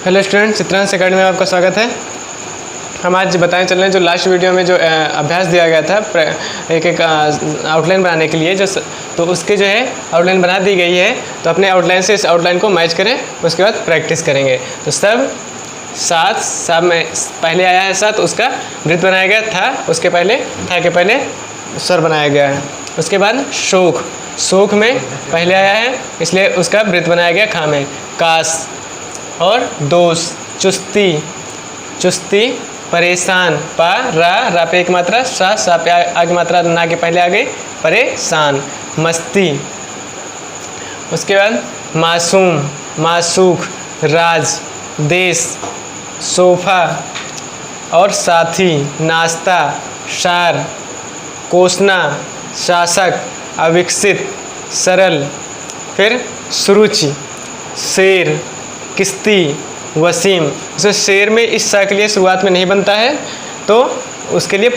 Hello student, Chitransh academy में आपका स्वागत है। हम आज बताने चल रहे हैं जो लास्ट वीडियो में जो अभ्यास दिया गया था एक एक आउटलाइन बनाने के लिए तो उसके जो है आउटलाइन बना दी गई है। तो अपने आउटलाइन से इस आउटलाइन को मैच करें, उसके बाद प्रैक्टिस करेंगे। तो सब में पहले आया है सा, तो उसका वृत्त बनाया गया था, उसके पहले था के पहले स्वर बनाया गया है। उसके बाद शोक में पहले आया है, इसलिए उसका वृत्त बनाया गया खा में। कास और दोष, चुस्ती परेशान, पा रा पे एक मात्रा, सा पे आगे मात्रा, ना के पहले आ गई परेशान। मस्ती, उसके बाद मासूम, मासूख, राज, देश, सोफा और साथी, नाश्ता, शार, कोसना, शासक, अविकसित, सरल, फिर सुरुचि, शेर, किस्ती, वसीम। जैसे शेर में इस सा के लिए शुरुआत में नहीं बनता है, तो उसके लिए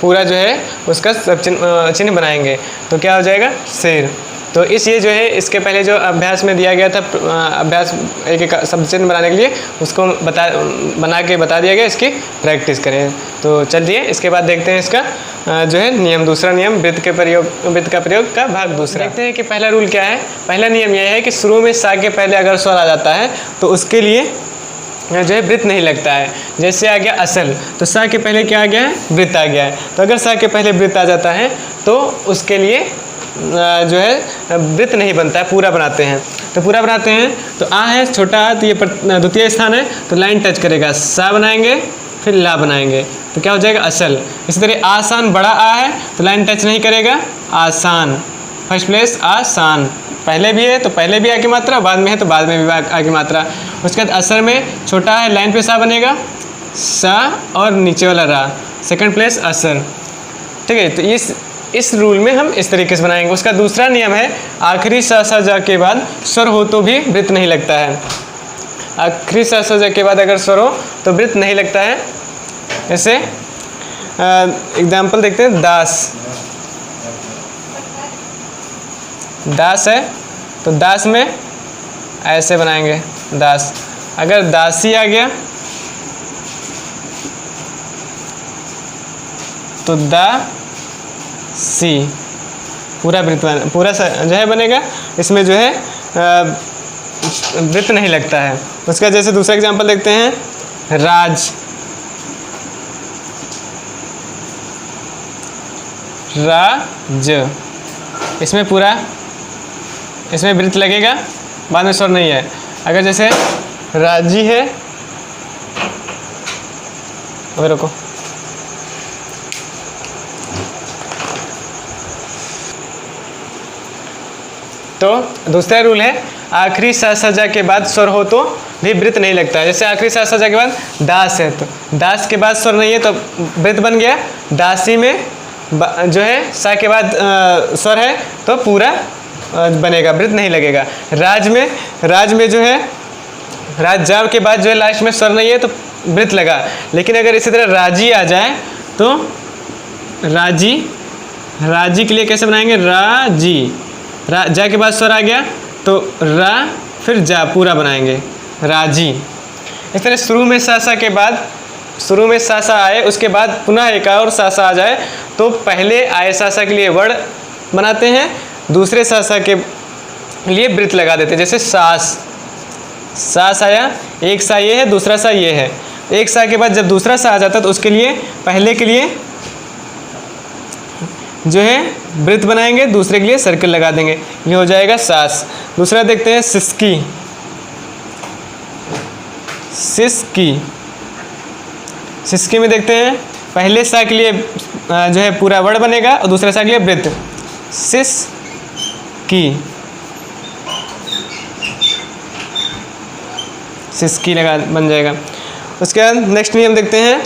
पूरा जो है उसका सब चिन्ह बनाएंगे, तो क्या हो जाएगा शेर। तो ये जो है इसके पहले जो अभ्यास में दिया गया था, अभ्यास एक एक शब्द चिन्ह बनाने के लिए, उसको बना के बता दिया गया, इसकी प्रैक्टिस करें। तो चलिए इसके बाद देखते हैं इसका जो है नियम, दूसरा नियम वृत्त का प्रयोग का भाग दूसरा। देखते हैं कि पहला रूल क्या है। पहला नियम यह है कि शुरू में सा के पहले अगर स्वर आ जाता है तो उसके लिए जो है वृत्त नहीं लगता है। जैसे आ गया असल, तो सा के पहले क्या आ गया है, वृत्त आ गया है। तो अगर सा के पहले वृत्त आ जाता है तो उसके लिए जो है वृत्त नहीं बनता है, पूरा बनाते हैं। तो पूरा बनाते हैं तो आ है छोटा आ, तो ये द्वितीय स्थान है, तो लाइन टच करेगा, सा बनाएंगे फिर ला बनाएंगे, तो क्या हो जाएगा असल। इसी तरह आसान बड़ा आ है तो लाइन टच नहीं करेगा, आसान, फर्स्ट प्लेस आसान, पहले भी है तो पहले भी आ की मात्रा, बाद में है तो बाद में भी आ की मात्रा। उसके बाद असर में छोटा है, लाइन पे सा बनेगा, सा और नीचे वाला रा, सेकंड प्लेस असर। ठीक है, तो इस रूल में हम इस तरीके से बनाएंगे। उसका दूसरा नियम है आखिरी सा जा के बाद स्वर हो तो भी वृत्त नहीं लगता है। आखिरी सा जा के बाद अगर स्वर हो तो वृत्त नहीं लगता है। जैसे एग्जाम्पल देखते हैं, दास है तो दास में ऐसे बनाएंगे दास। अगर दासी आ गया तो सी, पूरा वृत्त पूरा जो है बनेगा, इसमें जो है वृत्त नहीं लगता है। उसका जैसे दूसरा एग्जांपल देखते हैं, राज, इसमें वृत्त लगेगा, बाद में स्वर नहीं है। अगर जैसे राजी है, अभी रुको, तो दूसरा रूल है आखिरी सा सजा के बाद स्वर हो तो भी वृत्त नहीं लगता है। जैसे आखिरी सा सजा के बाद दास है, तो दास के बाद स्वर नहीं है तो वृत्त बन गया। दासी में जो है सा के बाद स्वर है तो पूरा बनेगा, वृत्त नहीं लगेगा। राज में जो है राजा के बाद जो है लास्ट में स्वर नहीं है तो वृत्त लगा। लेकिन अगर इसी तरह राजी आ जाए तो राजी के लिए कैसे बनाएंगे, राजी, जा के बाद स्वर आ गया तो रा फिर जा, पूरा बनाएंगे राजी। इस तरह शुरू में सा के बाद, शुरू में सा आए, उसके बाद पुनः एक और सा आ जाए तो पहले आए सा के लिए वर्ड बनाते हैं, दूसरे सा के लिए वृत्त लगा देते हैं। जैसे सास आया, एक सा ये है, दूसरा सा ये है। एक सा के बाद जब दूसरा सा आ जाता है तो उसके लिए पहले के लिए जो है वृत्त बनाएंगे, दूसरे के लिए सर्कल लगा देंगे, ये हो जाएगा सास। दूसरा देखते हैं सिसकी में देखते हैं पहले सा के लिए जो है पूरा वर्ड बनेगा और दूसरे सा के लिए वृत्त, सिसकी लगा बन जाएगा। उसके बाद नेक्स्ट नियम देखते हैं,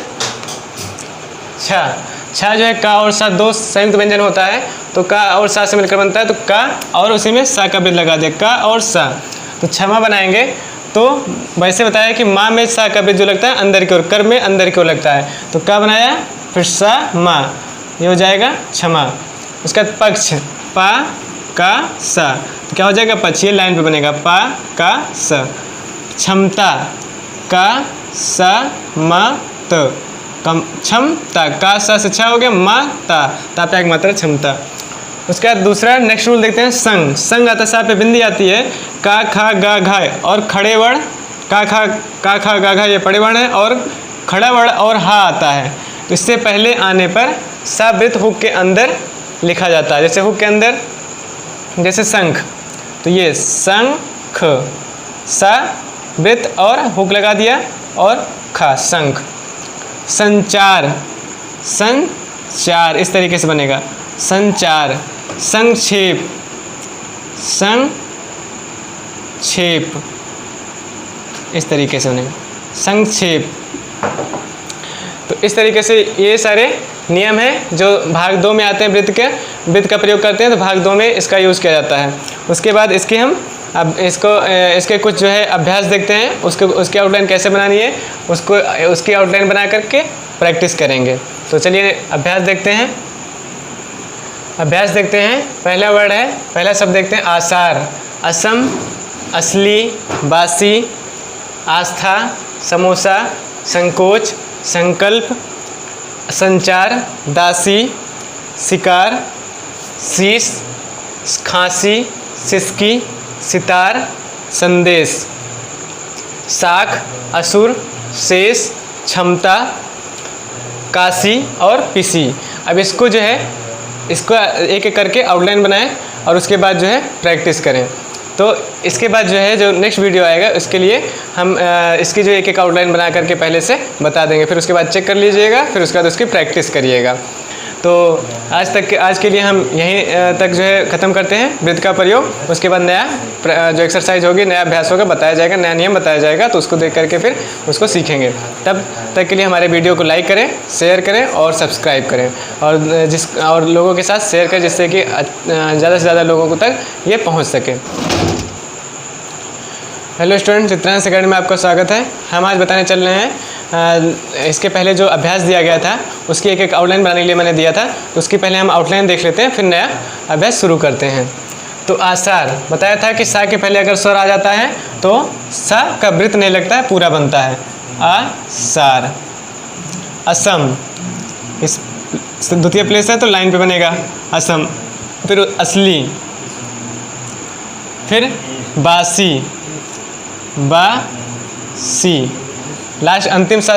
छा जो है का और सा दो संयुक्त व्यंजन होता है, तो का और सा से मिलकर बनता है, तो का और उसी में सा का वृत्त लगा दिया, का और सा। तो क्षमा बनाएंगे तो वैसे बताया कि माँ में सा का वृत्त जो लगता है अंदर की ओर, कर में अंदर की ओर लगता है, तो का बनाया फिर सा माँ, ये हो जाएगा क्षमा। उसका पक्ष, पा का सा, तो क्या हो जाएगा पक्ष, ये लाइन पे बनेगा पा का सा। क्षमता, का सा म त कम क्षमता, का सा से छ हो गया, मा ता पे एक मात्रा क्षमता। उसके बाद दूसरा नेक्स्ट रूल देखते हैं, संग। संग आता है, सा पे बिंदी आती है, का खा गा घाय और खड़े वर्ण, का खा गा घा ये पड़े वर्ण है, और खड़ा वर्ण और हा आता है। तो इससे पहले आने पर सा वृत्त हुक के अंदर लिखा जाता है, जैसे हुक के अंदर, जैसे शंख, तो ये शंख, सा वृत्त और हुक लगा दिया और खा, शंख। संचार, संचार इस तरीके से बनेगा, संचार। संक्षेप, संक्षेप इस तरीके से बनेगा, संक्षेप। तो इस तरीके से ये सारे नियम हैं जो भाग 2 में आते हैं। वृत्त का प्रयोग करते हैं तो भाग 2 में इसका यूज़ किया जाता है। उसके बाद इसकी हम अब इसके कुछ जो है अभ्यास देखते हैं, उसकी आउटलाइन कैसे बनानी है, उसकी आउटलाइन बना करके प्रैक्टिस करेंगे। तो चलिए अभ्यास देखते हैं। पहला वर्ड है, पहला शब्द देखते हैं, आसार। असम, असली, बासी, आस्था, समोसा, संकोच, संकल्प, संचार, दासी, शिकार, शीश, खांसी, सिसकी, सितार, संदेश, साख, असुर, शेष, क्षमता, काशी और पीसी। अब इसको जो है, इसको एक एक करके आउटलाइन बनाएं और उसके बाद जो है प्रैक्टिस करें। तो इसके बाद जो है, जो नेक्स्ट वीडियो आएगा उसके लिए हम इसकी जो एक एक आउटलाइन बना करके पहले से बता देंगे, फिर उसके बाद चेक कर लीजिएगा, फिर उसके बाद उसकी प्रैक्टिस करिएगा। तो आज के लिए हम यहीं तक जो है ख़त्म करते हैं वृत्त का प्रयोग। उसके बाद नया जो एक्सरसाइज होगी, नया अभ्यास होगा, बताया जाएगा, नया नियम बताया जाएगा, तो उसको देख करके फिर उसको सीखेंगे। तब तक के लिए हमारे वीडियो को लाइक करें, शेयर करें और सब्सक्राइब करें, और लोगों के साथ शेयर करें, जिससे कि ज़्यादा से ज़्यादा लोगों तक ये पहुँच सके। हेलो स्टूडेंट, चित्रांश अकेडमी में आपका स्वागत है। हम आज बताने चल रहे हैं, इसके पहले जो अभ्यास दिया गया था उसकी एक एक आउटलाइन बनाने के लिए मैंने दिया था, तो उसकी पहले हम आउटलाइन देख लेते हैं, फिर नया अभ्यास शुरू करते हैं। तो आसार बताया था कि सा के पहले अगर स्वर आ जाता है तो सा का वृत्त नहीं लगता है, पूरा बनता है, आसार। असम, इस द्वितीय प्लेस है तो लाइन पे बनेगा असम। फिर असली, फिर बासी, बासी, लास्ट अंतिम सा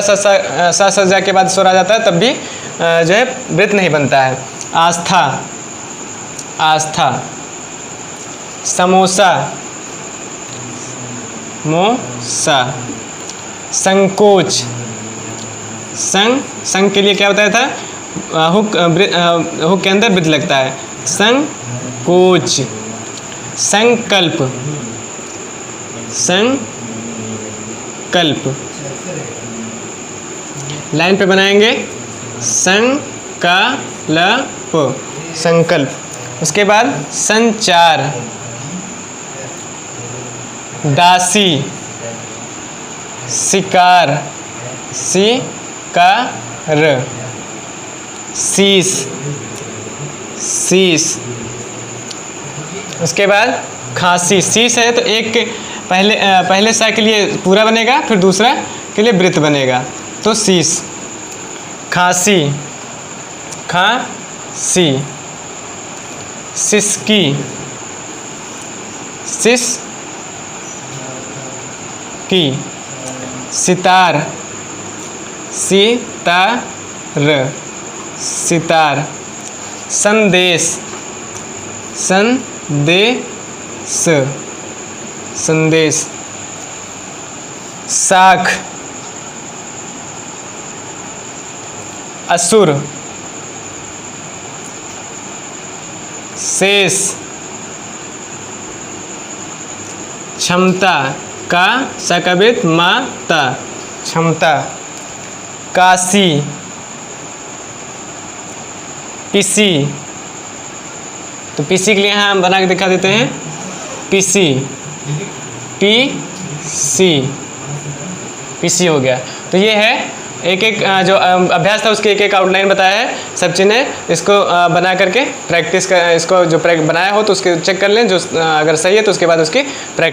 जा के बाद स्वर आ जाता है, तब भी जो है वृत्त नहीं बनता है। आस्था, आस्था। समोसा, मोसा। संकोच, संग के लिए क्या बताया था, हुक के अंदर वृत्त लगता है, संकोच। संकल्प, संकल्प लाइन पे बनाएंगे, संकल्प, संकल्प। उसके बाद संचार, दासी, शिकार, शिकार, शीश, शीश। उसके बाद खांसी, शीश है तो एक पहले सा के लिए पूरा बनेगा, फिर दूसरा के लिए वृत्त बनेगा, तो शीश। खांसी, खांसी। सिसकी, सिसकी। सितार, सितार, सितार। संदेश, संदेश, संदेश। साख, असुर, शेष। क्षमता, का सा का वृत्त, माता, क्षमता। काशी, पीसी, तो पीसी के लिए यहाँ हम बना के दिखा देते हैं, पीसी, पीसी, पीसी हो गया। तो ये है एक एक जो अभ्यास था उसकी एक एक आउटलाइन बताया है, सब चीज़ें इसको बना करके प्रैक्टिस कर, इसको जो बनाया हो तो उसके चेक कर लें, जो अगर सही है तो उसके बाद उसकी प्रैक्टिस